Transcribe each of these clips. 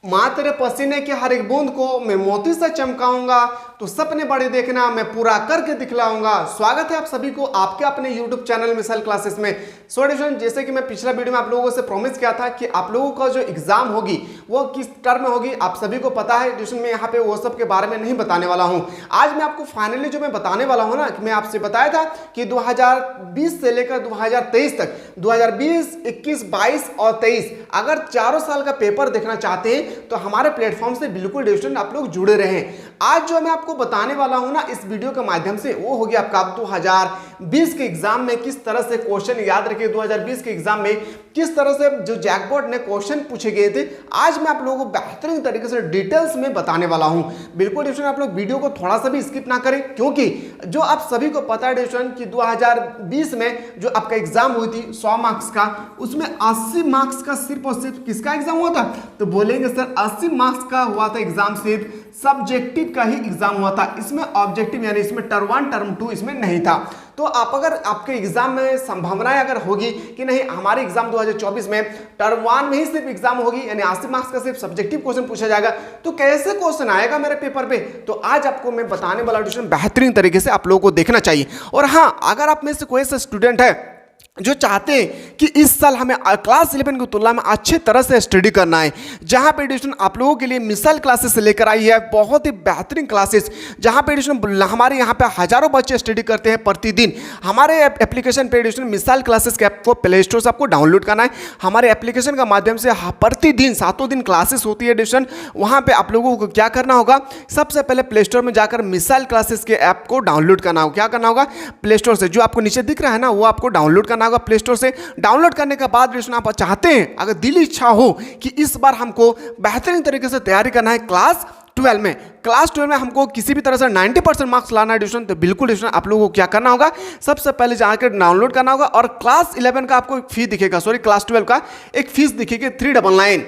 माँ तेरे पसीने की हर एक बूंद को मैं मोती से चमकाऊंगा, तो सपने बड़े देखना मैं पूरा करके दिखलाऊंगा। स्वागत है आप सभी को आपके अपने YouTube चैनल मिसाइल क्लासेस में। सो डिवीजन, जैसे कि मैं पिछला वीडियो में आप लोगों से प्रॉमिस किया था कि आप लोगों का जो एग्जाम होगी वो किस टर्म में होगी आप सभी को पता है। डिवीजन में यहाँ पे वो सब के बारे में नहीं बताने वाला हूँ। आज मैं आपको फाइनली जो मैं बताने वाला हूँ ना, कि मैं आपसे बताया था कि 2020 से लेकर 2023 तक 2020, 21, 22 और 23 अगर चारों साल का पेपर देखना चाहते हैं तो हमारे प्लेटफॉर्म से बिल्कुल डिवीजन आप लोग जुड़े रहें। आज जो मैं आपको बताने वाला हूं ना इस वीडियो के माध्यम से, वो होगी आपका 2020 के एग्जाम में किस तरह से क्वेश्चन याद रखिए। 2020 के एग्जाम में किस तरह से जो जैकपॉट ने क्वेश्चन पूछे गए थे, आज मैं आप लोगों को बेहतरीन तरीके से डिटेल्स में बताने वाला हूं। बिल्कुल डिवीजन आप लोग वीडियो को थोड़ा सा भी स्किप ना करें, क्योंकि जो आप सभी को पता है डिवीजन कि 2020 में जो आपका एग्जाम हुई थी 100 मार्क्स का, उसमें 80 मार्क्स का सिर्फ और सिर्फ किसका एग्जाम हुआ था? तो बोलेंगे सर 80 मार्क्स का हुआ था एग्जाम, सिर्फ सब्जेक्टिव का ही एग्जाम हुआ था। इसमें ऑब्जेक्टिव यानी इसमें टर्म 1 टर्म 2 इसमें नहीं था। तो आप अगर आपके एग्जाम में संभावनाएं अगर होगी कि नहीं हमारे एग्जाम 2024 में टर्म 1 में ही सिर्फ एग्जाम होगी यानी 80 मार्क्स का सिर्फ सब्जेक्टिव क्वेश्चन पूछा जाएगा, तो कैसे क्वेश्चन आएगा मेरे पेपर पे? तो आज आपको मैं बताने वाला ट्यूशन बेहतरीन तरीके से आप लोगों को देखना चाहिए। और हाँ, अगर आप में से कोई ऐसा स्टूडेंट है जो चाहते हैं कि इस साल हमें क्लास 11 की तुलना में अच्छे तरह से स्टडी करना है, जहां पे एडिशन आप लोगों के लिए मिसाइल क्लासेस लेकर आई है, बहुत ही बेहतरीन क्लासेस, जहां पे एडिशन हमारे यहाँ पे हजारों बच्चे स्टडी करते हैं प्रतिदिन। हमारे एप्लीकेशन पे एडिशन मिसाइल क्लासेस के ऐप को प्ले स्टोर से आपको डाउनलोड करना है। हमारे एप्लीकेशन का माध्यम से प्रतिदिन 7 दिन क्लासेस होती है एडिशन। वहाँ पर आप लोगों को क्या करना होगा? सबसे पहले प्ले स्टोर में जाकर मिसाइल क्लासेस के ऐप को डाउनलोड करना होगा। क्या करना होगा? प्ले स्टोर से जो आपको नीचे दिख रहा है ना, वो आपको डाउनलोड करना होगा प्ले स्टोर से। डाउनलोड करने के बाद आप चाहते हैं, अगर दिली इच्छा हो कि इस बार हमको बेहतरीन तरीके से तैयारी करना है क्लास 12 में, क्लास 12 में हमको किसी भी तरह से 90% मार्क्स लाना है डिवीजन, तो बिल्कुल डिवीजन आप लोगों को क्या करना होगा? सबसे पहले जाकर डाउनलोड करना होगा। और क्लास 11 का आपको एक फी दिखेगा, सॉरी क्लास 12 का एक फीस दिखेगी 399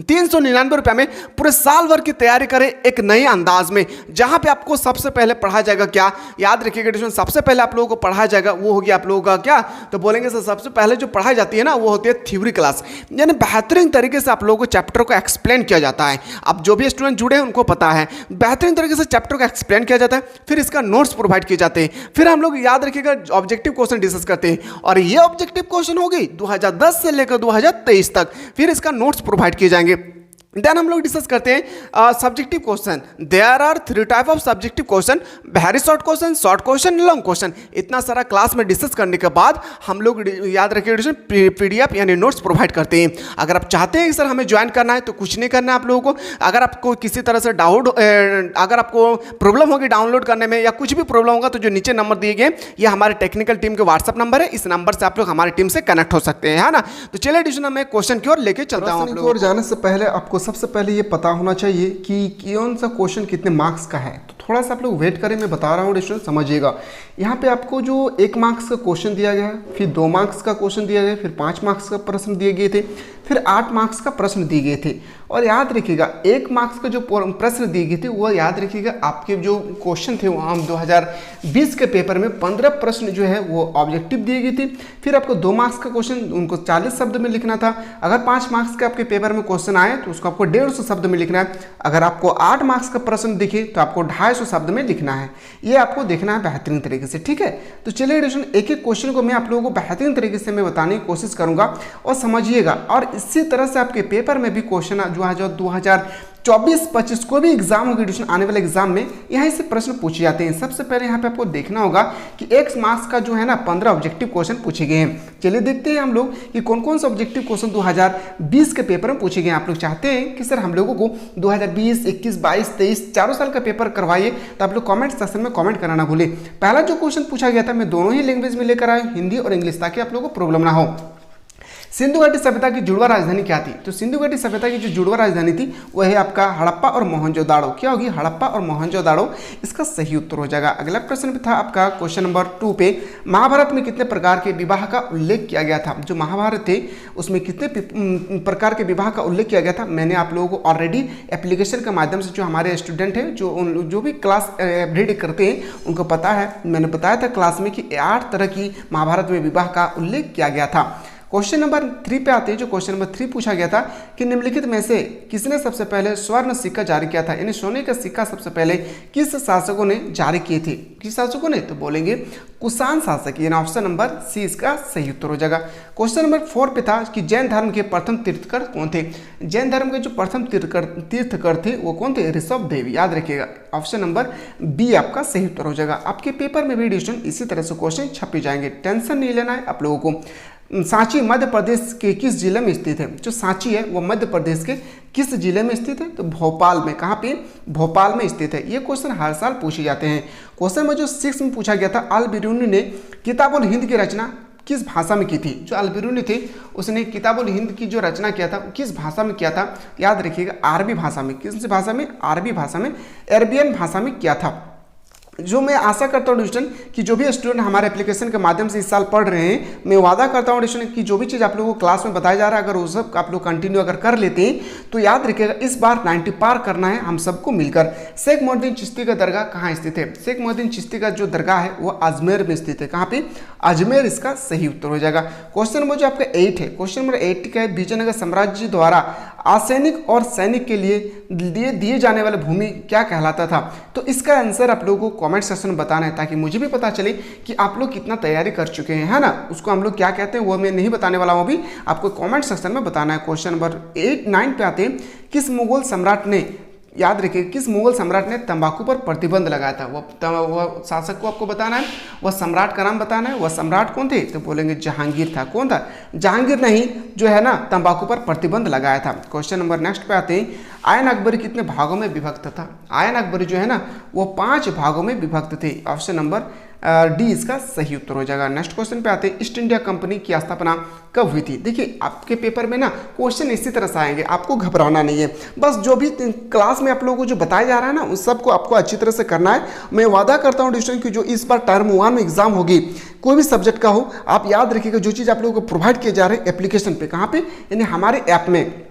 399 रुपये में पूरे साल भर की तैयारी करें एक नए अंदाज में, जहां पे आपको सबसे पहले पढ़ा जाएगा क्या? याद रखिएगा डिवीजन, सबसे पहले आप लोगों को पढ़ाया जाएगा वो होगी आप लोगों का क्या? तो बोलेंगे सर सबसे पहले जो पढ़ाई जाती है ना वो होती है थ्योरी क्लास, यानी बेहतरीन तरीके से आप लोगों को चैप्टर को एक्सप्लेन किया जाता है। अब जो भी स्टूडेंट जुड़े हैं उनको पता है, बेहतरीन तरीके से चैप्टर को एक्सप्लेन किया जाता है, फिर इसका नोट्स प्रोवाइड किए जाते हैं, फिर हम लोग याद रखिएगा ऑब्जेक्टिव क्वेश्चन डिस्कस करते हैं। और ये ऑब्जेक्टिव क्वेश्चन होगी 2010 से लेकर 2023 तक, फिर इसका नोट्स प्रोवाइड किए जाएंगे। देन हम लोग डिस्कस करते हैं subjective question. There are 3 type of subjective question, very short question, long question. इतना सारा क्लास में डिस्कस करने के बाद हम लोग याद रखिए पीडीएफ यानी नोट्स प्रोवाइड करते हैं। अगर आप चाहते हैं कि सर हमें ज्वाइन करना है तो कुछ नहीं करना है आप लोगों को। अगर आपको किसी तरह से डाउट, अगर आपको प्रॉब्लम होगी डाउनलोड करने में या कुछ भी प्रॉब्लम होगा, तो जो नीचे नंबर दिए गए ये हमारे टेक्निकल टीम के व्हाट्सअप नंबर है, इस नंबर से आप लोग हमारी टीम से कनेक्ट हो सकते हैं, है ना। तो चलिए डिवीजन में क्वेश्चन की ओर लेके चलता हूँ। और जाने से पहले आपको सबसे पहले ये पता होना चाहिए कि कौन सा क्वेश्चन कितने मार्क्स का है। तो थोड़ा सा आप लोग वेट करें, मैं बता रहा हूँ स्टूडेंट, समझिएगा। यहाँ पे आपको जो 1 मार्क्स का क्वेश्चन दिया गया है, फिर 2 मार्क्स का क्वेश्चन दिया गया, फिर 5 मार्क्स का प्रश्न दिए गए थे, फिर 8 मार्क्स का प्रश्न दिए गए थे। और याद रखिएगा 1 मार्क्स का जो प्रश्न दिए गए थे वो याद रखिएगा आपके जो क्वेश्चन थे वहाँ 2020 के पेपर में 15 प्रश्न जो है वो ऑब्जेक्टिव दिए गए थे। फिर आपको 2 मार्क्स का क्वेश्चन उनको 40 शब्द में लिखना था। अगर 5 मार्क्स के आपके पेपर में क्वेश्चन आए तो उसको आपको 150 शब्द में लिखना है। अगर आपको 8 मार्क्स का प्रश्न दिखे तो आपको 250 शब्द में लिखना है। ये आपको देखना है बेहतरीन तरीके से, ठीक है। तो चलिए एडिशन एक एक क्वेश्चन को मैं आप लोगों को बेहतरीन तरीके से मैं बताने की कोशिश करूंगा और समझिएगा। और इसी तरह से आपके पेपर में भी क्वेश्चन जो है 2024-25 को भी एग्जाम होगी एडिशन, आने वाले एग्जाम में यहीं से प्रश्न पूछे जाते हैं। सबसे पहले यहाँ पे आपको देखना होगा कि 1 मार्क्स का जो है ना 15 ऑब्जेक्टिव क्वेश्चन पूछे गए हैं। चलिए देखते हैं हम लोग कि कौन कौन से ऑब्जेक्टिव क्वेश्चन 2020 के पेपर में पूछे गए हैं। आप लोग चाहते हैं कि सर हम लोगों को 2020, 21, 22, 23 चारों साल का पेपर करवाइए, तो आप लोग कमेंट सेक्शन में कमेंट करना ना भूलें। पहला जो क्वेश्चन पूछा गया था मैं दोनों ही लैंग्वेज में लेकर आया, हिंदी और इंग्लिश, ताकि आप लोगों को प्रॉब्लम ना हो। सिंधु घाटी सभ्यता की जुड़वा राजधानी क्या थी? तो सिंधु घाटी सभ्यता की जो जुड़वा राजधानी थी वह है आपका हड़प्पा और मोहनजोदाड़ो। क्या होगी? हड़प्पा और मोहनजोदाड़ो इसका सही उत्तर हो जाएगा। अगला प्रश्न था आपका क्वेश्चन नंबर 2 पे, महाभारत में कितने प्रकार के विवाह का उल्लेख किया गया था? जो महाभारत थे उसमें कितने प्रकार के विवाह का उल्लेख किया गया था? मैंने आप लोगों को ऑलरेडी एप्लीकेशन के माध्यम से, जो हमारे स्टूडेंट हैं जो भी क्लास एवरीडे करते हैं उनको पता है, मैंने बताया था क्लास में कि 8 तरह की महाभारत में विवाह का उल्लेख किया गया था। क्वेश्चन नंबर 3 पे आते हैं। जो क्वेश्चन नंबर 3 पूछा गया था कि निम्नलिखित में से किसने सबसे पहले स्वर्ण सिक्का जारी किया था, यानी सोने का सिक्का सबसे पहले किस शासकों ने जारी किए थे। किस शासकों ने, तो बोलेंगे कुषाण शासक, यानी ऑप्शन नंबर सी इसका सही उत्तर हो जाएगा। क्वेश्चन नंबर 4 पे था कि जैन धर्म के प्रथम तीर्थकर कौन थे। जैन धर्म के जो प्रथम तीर्थकर थे वो कौन थे, ऋषभ देव, याद रखिएगा। ऑप्शन नंबर बी आपका सही उत्तर हो जाएगा। आपके पेपर में भी एडिशन इसी तरह से क्वेश्चन छपे जाएंगे, टेंशन नहीं लेना है आप लोगों को। सांची मध्य प्रदेश के किस जिले में स्थित है। जो सांची है वो मध्य प्रदेश के किस जिले में स्थित है, तो भोपाल में। कहाँ पे, भोपाल में स्थित है। ये क्वेश्चन हर साल पूछे जाते हैं। क्वेश्चन में जो 6 में पूछा गया था, अल बिरूनी ने किताबुल हिंद की रचना किस भाषा में की थी। जो अल बिरूनी थे उसने किताबुल हिंद की जो रचना किया था किस भाषा में किया था, याद रखिएगा अरबी भाषा में। किस भाषा में, अरबी भाषा में, अरबियन भाषा में किया था। जो मैं आशा करता हूँ स्टूडेंट कि जो भी स्टूडेंट हमारे एप्लीकेशन के माध्यम से इस साल पढ़ रहे हैं, मैं वादा करता हूँ स्टूडेंट कि जो भी चीज़ आप लोगों को क्लास में बताया जा रहा है, अगर वो सब आप लोग कंटिन्यू अगर कर लेते हैं तो याद रखिएगा इस बार 90 पार करना है हम सबको मिलकर। शेख मोहद्दीन चिश्ती का दरगाह कहाँ स्थित है। शेख मोहद्दीन चिश्ती का जो दरगाह है वो अजमेर में स्थित है। कहाँ पे, अजमेर इसका सही उत्तर हो जाएगा। क्वेश्चन नंबर जो आपका 8 है, क्वेश्चन नंबर 8 का है विजयनगर साम्राज्य द्वारा असैनिक और सैनिक के लिए दिए जाने वाले भूमि क्या कहलाता था। तो इसका आंसर आप लोगों को कमेंट सेक्शन में बताना है, ताकि मुझे भी पता चले कि आप लोग कितना तैयारी कर चुके हैं, है ना। उसको हम लोग क्या कहते हैं वो मैं नहीं बताने वाला हूँ, अभी आपको कमेंट सेक्शन में बताना है। क्वेश्चन नंबर 9 पे आते हैं। किस मुगल सम्राट ने, याद रखिए, किस मुगल सम्राट ने तंबाकू पर प्रतिबंध लगाया था। वो शासक को आपको बताना है, वह सम्राट का नाम बताना है। वह सम्राट कौन थे, तो बोलेंगे जहांगीर था। कौन था, जहांगीर नहीं, जो है ना तंबाकू पर प्रतिबंध लगाया था। क्वेश्चन नंबर नेक्स्ट पे आते हैं। आयन अकबरी कितने भागों में विभक्त था। आयन अकबरी जो है ना वो 5 भागों में विभक्त थे। ऑप्शन नंबर डी इसका सही उत्तर हो जाएगा। नेक्स्ट क्वेश्चन पे आते हैं। ईस्ट इंडिया कंपनी की स्थापना कब हुई थी। देखिए आपके पेपर में ना क्वेश्चन इसी तरह से आएंगे, आपको घबराना नहीं है। बस जो भी क्लास में आप लोगों को जो बताया जा रहा है ना उस सबको आपको अच्छी तरह से करना है। मैं वादा करता हूँ स्टूडेंट की जो इस बार टर्म 1 में एग्जाम होगी, कोई भी सब्जेक्ट का हो, आप याद रखिएगा जो चीज़ आप लोगों को प्रोवाइड किए जा रहे हैं एप्लीकेशन पे, कहाँ पे, यानी हमारे ऐप में,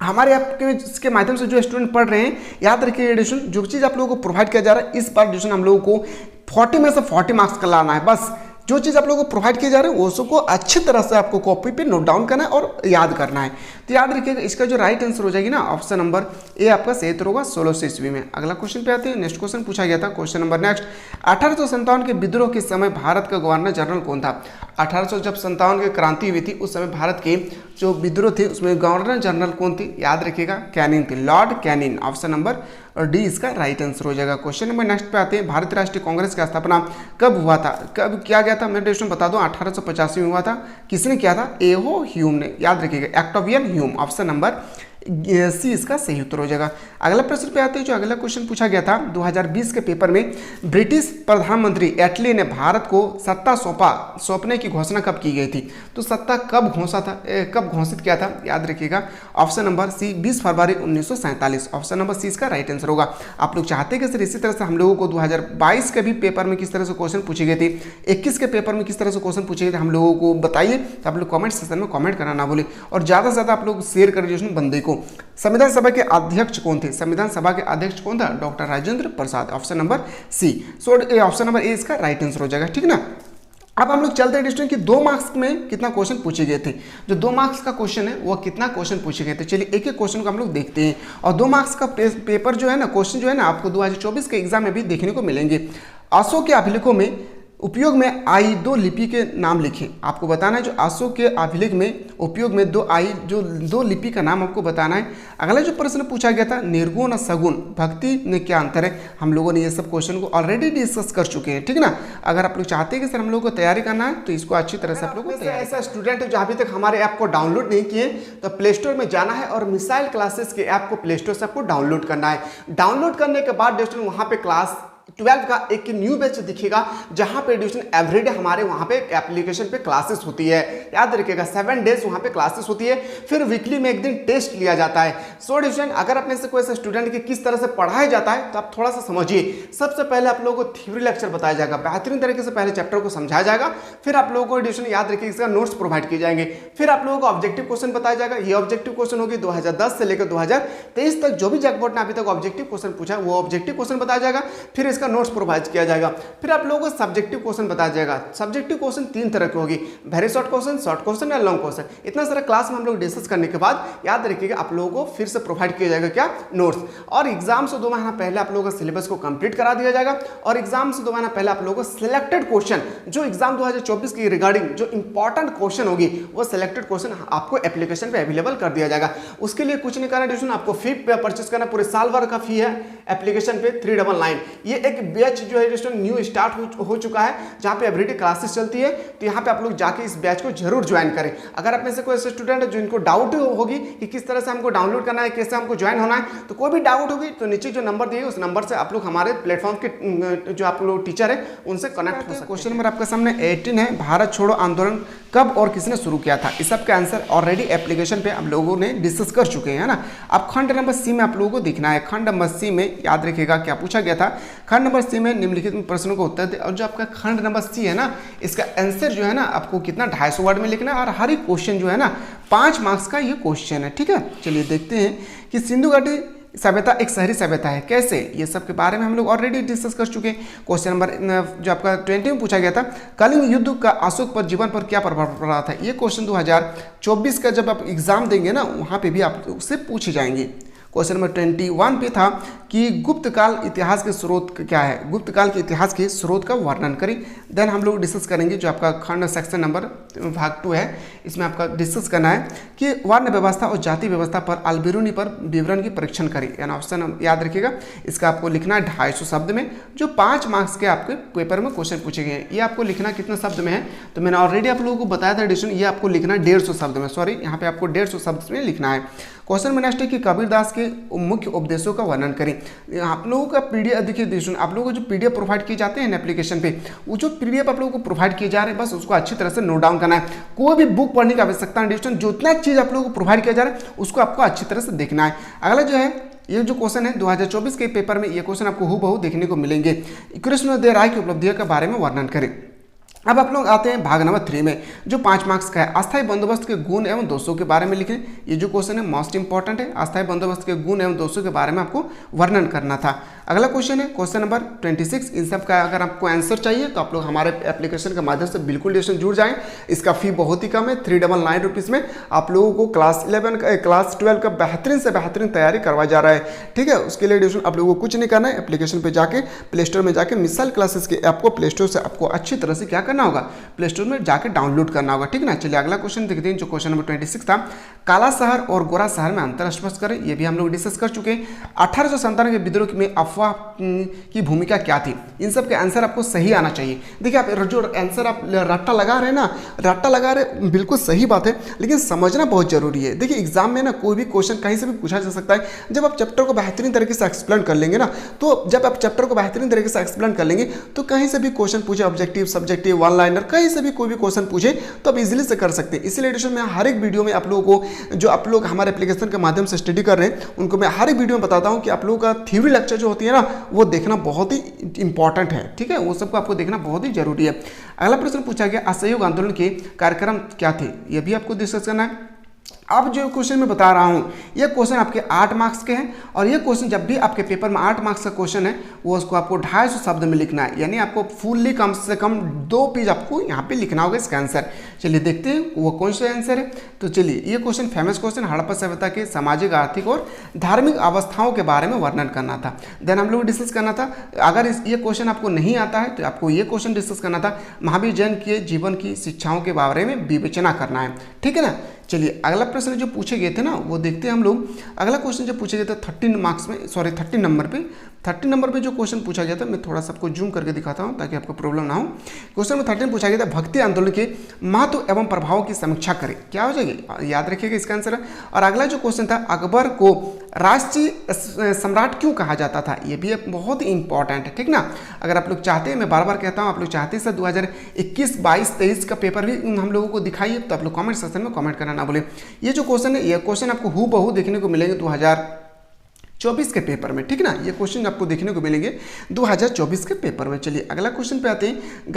हमारे ऐप के इसके माध्यम से जो स्टूडेंट पढ़ रहे हैं, याद रखिए एडिशन जो चीज़ आप लोगों को प्रोवाइड किया जा रहा है इस बार एडिशन हम लोगों को 40 में से 40 मार्क्स का लाना है। बस जो चीज़ आप लोगों को प्रोवाइड किए जा रहे हैं उसको अच्छी तरह से आपको कॉपी पे नोट डाउन करना है और याद करना है। तो याद रखिएगा इसका जो राइट आंसर हो जाएगी ना ऑप्शन नंबर ए आपका सही उत्तर होगा 1600 ईस्वी में। अगला क्वेश्चन पे आते हैं। नेक्स्ट क्वेश्चन पूछा गया था, क्वेश्चन नंबर नेक्स्ट। 1857 के विद्रोह के समय भारत का गवर्नर जनरल कौन था। 1857 की क्रांति हुई थी उस समय भारत के जो विद्रोह थे उसमें गवर्नर जनरल कौन थे, याद रखिएगा कैनिंग थे, लॉर्ड कैनिंग। ऑप्शन नंबर और डी इसका राइट आंसर हो जाएगा। क्वेश्चन नंबर नेक्स्ट पे आते हैं। भारतीय राष्ट्रीय कांग्रेस की स्थापना कब हुआ था, कब किया गया था। मैं डेस्टिनेशन बता दूं 1885 में हुआ था। किसने किया था, एहो ह्यूम ने, याद रखिएगा Octavian Hume. Option number C इसका सही उत्तर हो जाएगा। अगला प्रश्न पे आते हैं। जो अगला क्वेश्चन पूछा गया था 2020 के पेपर में, ब्रिटिश प्रधानमंत्री एटली ने भारत को सत्ता सौंपने की घोषणा कब की गई थी। तो सत्ता कब घोषित किया था, याद रखिएगा ऑप्शन नंबर सी 20 फरवरी 1947। ऑप्शन नंबर सी इसका राइट आंसर होगा। आप लोग चाहते हैं कि सर इसी तरह से हम लोगों को 2022 के भी पेपर में किस तरह से क्वेश्चन पूछे गए थे, 21 के पेपर में किस तरह से क्वेश्चन पूछे गए थे, हम लोगों को बताइए। तो आप लोग कमेंट सेक्शन में कमेंट करना ना भूलें और ज़्यादा से ज़्यादा आप लोग शेयर करिए बंदे को। संविधान सभा के अध्यक्ष कौन थे। संविधान सभा के अध्यक्ष कौन था, doctor Rajendra Prasad. Option number C. So option number A इसका राइट आंसर हो जाएगा, ठीक ना। अब हम लोग चलते हैं डिस्टेंस कि 2 मार्क्स में कितना क्वेश्चन पूछे गए थे। जो 2 मार्क्स का क्वेश्चन है वो कितना क्वेश्चन पूछे गए थे, चलिए एक एक क्वेश्चन को हम लोग देखते हैं। और 2 मार्क्स का पेपर जो है ना, क्वेश्चन जो है ना आपको 2024 के एग्जाम में भी देखने को मिलेंगे। अशोक के अभिलेखों में उपयोग में आई 2 लिपि के नाम लिखें। आपको बताना है जो अशोक के अभिलेख में उपयोग में 2 लिपि का नाम आपको बताना है। अगला जो प्रश्न पूछा गया था, निर्गुण और सगुण भक्ति में क्या अंतर है। हम लोगों ने ये सब क्वेश्चन को ऑलरेडी डिस्कस कर चुके हैं, ठीक ना। अगर आप लोग चाहते हैं कि सर हम लोगों को तैयारी करना है तो इसको अच्छी तरह से आप लोग को तैयारी। ऐसा स्टूडेंट जो अभी तक हमारे ऐप को डाउनलोड नहीं किए तो प्ले स्टोर में जाना है और मिसाइल क्लासेस के ऐप को प्ले स्टोर से आपको डाउनलोड करना है। डाउनलोड करने के बाद दोस्तों वहाँ पे क्लास 12 का एक न्यू बैच दिखेगा जहां पे एडिशन एवरीडे हमारे वहां पे एप्लीकेशन पे क्लासेस होती है। याद रखिएगा 7 डेज वहां पे क्लासेस होती है, फिर वीकली में एक दिन टेस्ट लिया जाता है। सो एडिशन अगर अपने से कोई स्टूडेंट के किस तरह से पढ़ाया जाता है तो आप थोड़ा सा समझिए। सबसे पहले आप लोगों को थ्योरी लेक्चर बताया जाएगा, बेहतरीन तरीके से पहले चैप्टर को समझाया जाएगा, फिर आप लोगों को एडिशन याद रखिए इसका नोट्स प्रोवाइड किए जाएंगे, फिर आप लोगों को ऑब्जेक्टिव क्वेश्चन बताया जाएगा। ये ऑब्जेक्टिव क्वेश्चन होगी 2010 से लेकर 2023 तक जो भी जैकपॉट ने अभी तक ऑब्जेक्टिव क्वेश्चन पूछा वो ऑब्जेक्टिव क्वेश्चन बताया जाएगा। फिर इसके इसका नोट्स प्रोवाइड किया जाएगा। फिर आप लोगों को सब्जेक्टिव क्वेश्चन बताया जाएगा। सब्जेक्टिव क्वेश्चन 3 तरह के होगी, वेरी शॉर्ट क्वेश्चन या लॉन्ग क्वेश्चन। इतना सारा क्लास में हम लोग डिस्कस करने के बाद याद रखिएगा आप लोगों को फिर से प्रोवाइड किया जाएगा क्या, नोट्स। और एग्जाम से 2 महीना पहले आप लोगों का सिलेबस को कंप्लीट करा दिया जाएगा और एग्जाम से 2 महीना पहले आप लोगों को सिलेक्टेड क्वेश्चन जो एग्जाम 2024 की रिगार्डिंग जो इंपॉर्टेंट क्वेश्चन होगी वो सिलेक्टेड क्वेश्चन आपको एप्लीकेशन पे अवेलेबल कर दिया जाएगा। उसके लिए कुछ नहीं करना ट्यूशन, आपको फी परचेस करना, पूरे साल भर का फी है एप्लीकेशन पे 399। ये एक बैच जो है ट्यूशन न्यू स्टार्ट हो चुका है जहाँ पे एवरीडे क्लासेस चलती है, तो यहाँ पे आप लोग जाके इस बैच को जरूर ज्वाइन करें। अगर आप में से कोई ऐसे स्टूडेंट है जिनको डाउट होगी कि किस तरह से हमको डाउनलोड करना है, कैसे हमको ज्वाइन होना है, तो कोई भी डाउट होगी तो नीचे जो नंबर दिए उस नंबर से आप लोग हमारे प्लेटफॉर्म के जो आप लोग टीचर है उनसे कनेक्ट हो सकते हैं। क्वेश्चन नंबर आपके सामने 18 है, भारत छोड़ो आंदोलन कब और किसने शुरू किया था। इस सब का आंसर ऑलरेडी एप्लीकेशन पे आप लोगों ने डिस्कस कर चुके हैं ना। अब खंड नंबर सी में आप लोगों को दिखना है। खंड नंबर सी में याद रखिएगा क्या पूछा गया था। खंड नंबर सी में निम्नलिखित प्रश्नों का उत्तर दे, और जो आपका खंड नंबर सी है ना इसका आंसर जो है ना आपको कितना 250 वर्ड में लिखना है और हर एक क्वेश्चन जो है ना 5 मार्क्स का ये क्वेश्चन है। ठीक है, चलिए देखते हैं कि सिंधु घाटी सभ्यता एक शहरी सभ्यता है कैसे, ये सब के बारे में हम लोग ऑलरेडी डिस्कस कर चुके हैं। क्वेश्चन नंबर जो आपका 20 में पूछा गया था, कलिंग युद्ध का अशोक पर जीवन पर क्या प्रभाव पड़ा था। ये क्वेश्चन 2024 का जब आप एग्जाम देंगे ना वहाँ पे भी आप उससे पूछे जाएंगे। क्वेश्चन नंबर 21 पे था कि गुप्त काल इतिहास के स्रोत क्या है, गुप्त काल के इतिहास के स्रोत का वर्णन करें। देन हम लोग डिस्कस करेंगे जो आपका खंड सेक्शन नंबर भाग 2 है, इसमें आपका डिस्कस करना है कि वर्ण व्यवस्था और जाति व्यवस्था पर अल्बेरुनी पर विवरण की परीक्षण करें। यानी ऑप्शन याद रखिएगा, इसका आपको लिखना है 250 शब्द में, जो 5 मार्क्स के आपके पेपर में क्वेश्चन पूछे गए हैं। ये आपको लिखना कितने शब्द में है, तो मैंने ऑलरेडी आप लोगों को बताया था एडिशन, ये आपको लिखना 150 शब्द में, सॉरी यहाँ पे आपको 150 शब्द में लिखना है। क्वेश्चन में नेक्स्ट है कि कबीरदास के मुख्य उपदेशों का वर्णन करें। आप लोगों का पीडीएफ देखिए, आप लोगों को जो पीडीएफ प्रोवाइड किए जाते हैं एप्लीकेशन पे, वो जो पीडीएफ आप लोगों को प्रोवाइड किए जा रहे हैं बस उसको अच्छी तरह से नोट डाउन करना है। कोई भी बुक पढ़ने की आवश्यकता नहीं, जो इतना चीज़ आप लोगों को प्रोवाइड किया जा रहा है उसको आपको अच्छी तरह से देखना है। अगला जो है ये जो क्वेश्चन है 2024 के पेपर में ये क्वेश्चन आपको हूबहू देखने को मिलेंगे। कृष्णदेव राय की उपलब्धियों के बारे में वर्णन करें। अब आप लोग आते हैं भाग नंबर 3 में जो 5 मार्क्स का है, अस्थायी बंदोबस्त के गुण एवं दोषों के बारे में लिखें। ये जो क्वेश्चन है मोस्ट इंपॉर्टेंट है, अस्थायी बंदोबस्त के गुण एवं दोषों के बारे में आपको वर्णन करना था। अगला क्वेश्चन है क्वेश्चन नंबर 26। इन सब का अगर आपको आंसर चाहिए तो आप लोग हमारे एप्लीकेशन के माध्यम से बिल्कुल डिस्कशन जुड़ जाएं। इसका फी बहुत ही कम है, 399 रुपीज़ में आप लोगों को क्लास 12 का बेहतरीन से बेहतरीन तैयारी करवाया जा रहा है। ठीक है, उसके लिए डिस्कशन आप लोगों को कुछ नहीं करना है, एप्लीकेशन पर जाके प्ले स्टोर में जाके मिसाइल क्लासेस के ऐप को प्ले स्टोर से आपको अच्छी तरह से क्या करना होगा, प्ले स्टोर में जाके डाउनलोड करना होगा। ठीक ना, चलिए अगला क्वेश्चन देखते हैं जो क्वेश्चन नंबर 26 था, काला शहर और गोरा शहर में अंतर स्पष्ट करें। ये भी हम लोग डिस्कस कर चुके हैं। 1857 के विद्रोह में अफवाह की भूमिका क्या थी। इन सब के आंसर आपको सही आना चाहिए। देखिए आप जो आंसर आप रट्टा लगा रहे हैं ना, रट्टा लगा रहे बिल्कुल सही बात है, लेकिन समझना बहुत जरूरी है। देखिए एग्जाम में ना कोई भी क्वेश्चन कहीं से भी पूछा जा सकता है। जब आप चैप्टर को बेहतरीन तरीके से एक्सप्लेन कर लेंगे ना, तो जब आप चैप्टर को बेहतरीन तरीके से एक्सप्लेन कर लेंगे तो कहीं से भी क्वेश्चन पूछे, ऑब्जेक्टिव, सब्जेक्टिव, वन लाइनर, कहीं से भी कोई भी क्वेश्चन पूछे तो आप इजीली से कर सकते हैं। इसलिए एडिशन में हर एक वीडियो में आप लोगों को जो आप लोग हमारे एप्लीकेशन के माध्यम से स्टडी कर रहे हैं उनको मैं हर एक वीडियो में बताता हूं कि आप लोगों का थ्योरी लेक्चर जो होती है ना वो देखना बहुत ही इंपॉर्टेंट है। ठीक है, वो सबको आपको देखना बहुत ही जरूरी है। अगला प्रश्न पूछा गया, असहयोग आंदोलन के कार्यक्रम क्या थे। ये भी आपको डिस्कस करना है। अब जो क्वेश्चन मैं बता रहा हूँ ये क्वेश्चन आपके 8 मार्क्स के हैं, और ये क्वेश्चन जब भी आपके पेपर में 8 मार्क्स का क्वेश्चन है वो उसको आपको 250 शब्द में लिखना है। यानी आपको फुल्ली कम से कम 2 पेज आपको यहाँ पे लिखना होगा इसका आंसर। चलिए देखते हैं वो कौन सा आंसर है। तो चलिए ये क्वेश्चन फेमस क्वेश्चन, हड़प्पा सभ्यता के सामाजिक, आर्थिक और धार्मिक अवस्थाओं के बारे में वर्णन करना था। देन हम लोग डिस्कस करना था, अगर ये क्वेश्चन आपको नहीं आता है तो आपको ये क्वेश्चन डिस्कस करना था, महावीर जैन के जीवन की शिक्षाओं के बारे में विवेचना करना है। ठीक है ना, चलिए अगला प्रश्न जो पूछे गए थे ना वो देखते हैं हम लोग। अगला क्वेश्चन जो पूछे गए थे 13 मार्क्स में, सॉरी 13 नंबर पे जो क्वेश्चन पूछा गया था, मैं थोड़ा सा आपको जूम करके दिखाता हूं ताकि आपको प्रॉब्लम ना हो। क्वेश्चन में 13 पूछा गया था, भक्ति आंदोलन के महत्व एवं प्रभाव की समीक्षा करें। क्या हो जाएगी, याद रखिएगा इसका आंसर है। और अगला जो क्वेश्चन था, अकबर को राष्ट्रीय सम्राट क्यों कहा जाता था। ये भी बहुत ही इंपॉर्टेंट है। ठीक ना, अगर आप लोग चाहते हैं, मैं बार बार कहता हूँ, आप लोग चाहते हैं सर 2021, 22, 23 का पेपर भी हम लोगों को दिखाइए, तो आप लोग कमेंट सेक्शन में कमेंट करना ना बोले। ये जो क्वेश्चन है ये क्वेश्चन आपको हूबहू देखने को मिलेंगे 2024 के पेपर में, ठीक है ना। ये क्वेश्चन आपको देखने को मिलेंगे 2024 के पेपर में। चलिए अगला क्वेश्चन पे आते हैं।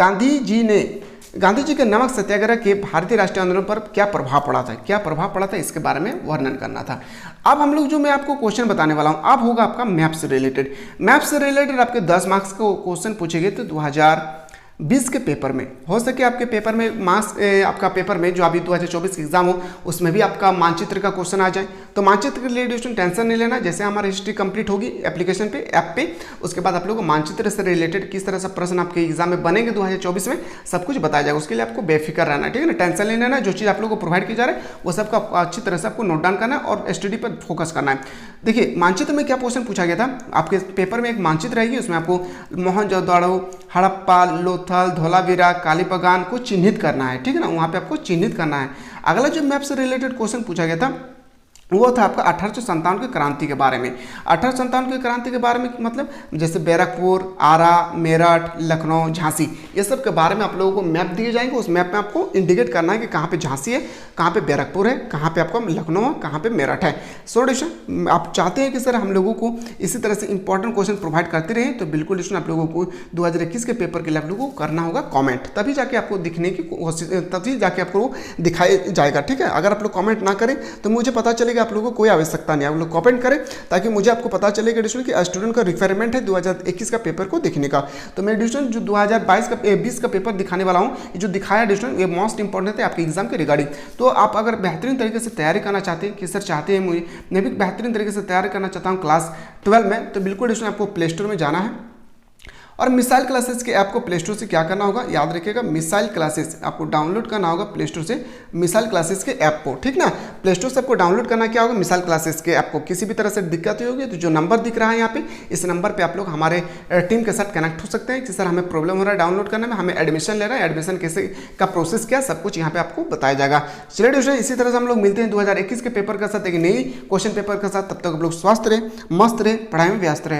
गांधी जी के नमक सत्याग्रह के भारतीय राष्ट्रीय आंदोलन पर क्या प्रभाव पड़ा था, क्या प्रभाव पड़ा था, इसके बारे में वर्णन करना था। अब हम लोग जो मैं आपको क्वेश्चन बताने वाला हूं, अब होगा आपका मैप से रिलेटेड। मैप से रिलेटेड आपके 10 मार्क्स को क्वेश्चन पूछे गए थे 2020 के पेपर में। हो सके आपके पेपर में मार्क्स आपका पेपर में जो अभी 2024 की एग्जाम हो उसमें भी आपका मानचित्र का क्वेश्चन आ जाए। तो मानचित्र के लिए ट्यूशन टेंशन नहीं लेना, जैसे हमारी हिस्ट्री कंप्लीट होगी एप्लीकेशन पे, ऐप पे, उसके बाद आप लोगों को मानचित्र से रिलेटेड किस तरह से प्रश्न आपके एग्जाम में बनेंगे 2024 में सब कुछ बताया जाएगा। उसके लिए आपको बेफिक्र रहना, ठीक है ना, टेंशन नहीं लेना। जो चीज़ आप लोगों को प्रोवाइड की जा रहा है वो सबको आपको अच्छी तरह से आपको नोट डाउन करना है और स्टडी पर फोकस करना है। देखिए मानचित्र में क्या क्वेश्चन पूछा गया था, आपके पेपर में एक मानचित्र रहेगी, उसमें आपको मोहनजोदड़ो, हड़प्पा, लोथल, धोलावीरा, कालीबंगान को चिन्हित करना है, ठीक है ना, वहाँ पे आपको चिन्हित करना है। अगला जो मैप से रिलेटेड क्वेश्चन पूछा गया था वो था आपका 1857 की क्रांति के बारे में। 1857 की क्रांति के बारे में मतलब जैसे बैरकपुर, आरा, मेरठ, लखनऊ, झांसी, ये सब के बारे में आप लोगों को मैप दिए जाएंगे। उस मैप में आपको इंडिकेट करना है कि कहाँ पे झांसी है, कहाँ पे बैरकपुर है, कहाँ पे आपका लखनऊ है, कहाँ पे मेरठ है। सो डिशन आप चाहते हैं कि सर हम लोगों को इसी तरह से इंपॉर्टेंट क्वेश्चन प्रोवाइड करते रहे, तो बिल्कुल डिशन आप लोगों को 2021 के पेपर के लिए आप लोगों को करना होगा कॉमेंट, तभी जाके आपको दिखने की कोशिश, तभी जाके आपको दिखाया जाएगा, ठीक है। अगर आप लोग कॉमेंट ना करें तो मुझे पता चलेगा आप लोगों को कोई आवश्यकता नहीं है। आप लोग कमेंट करें ताकि मुझे आपको पता चलेगा कि स्टूडेंट का रिक्वायरमेंट है 2021 का पेपर को देखने का। तो मैं एडिशन जो 2020 का पेपर दिखाने वाला हूं, ये जो दिखाया एडिशन ये मोस्ट इंपॉर्टेंट है आपके एग्जाम के रिगार्डिंग। तो आप अगर बेहतरीन तरीके से तैयारी करना चाहते हैं कि सर चाहते हैं मैं भी बेहतरीन तरीके से तैयारी करना चाहता हूँ क्लास 12 में, तो बिल्कुल एडिशन आपको प्ले स्टोर में जाना है और मिसाइल क्लासेस के ऐप को प्ले स्टोर से क्या करना होगा, याद रखिएगा, मिसाइल क्लासेस आपको डाउनलोड करना होगा प्ले स्टोर से मिसाइल क्लासेस के ऐप को, ठीक ना। प्ले स्टोर से आपको डाउनलोड करना क्या होगा, मिसाइल क्लासेस के ऐप को। किसी भी तरह से दिक्कत होगी तो जो नंबर दिख रहा है यहाँ पे, इस नंबर पे आप लोग हमारे टीम के साथ कनेक्ट हो सकते हैं कि सर हमें प्रॉब्लम हो रहा है डाउनलोड करने में, हमें एडमिशन लेना है, एडमिशन कैसे का प्रोसेस क्या, सब कुछ यहाँ पे आपको बताया जाएगा। चलिए दोस्तों इसी तरह से हम लोग मिलते हैं 2021 के पेपर के साथ एक नई क्वेश्चन पेपर के साथ। तब तक आप लोग स्वस्थ रहे, मस्त रहे, पढ़ाई में व्यस्त रहे।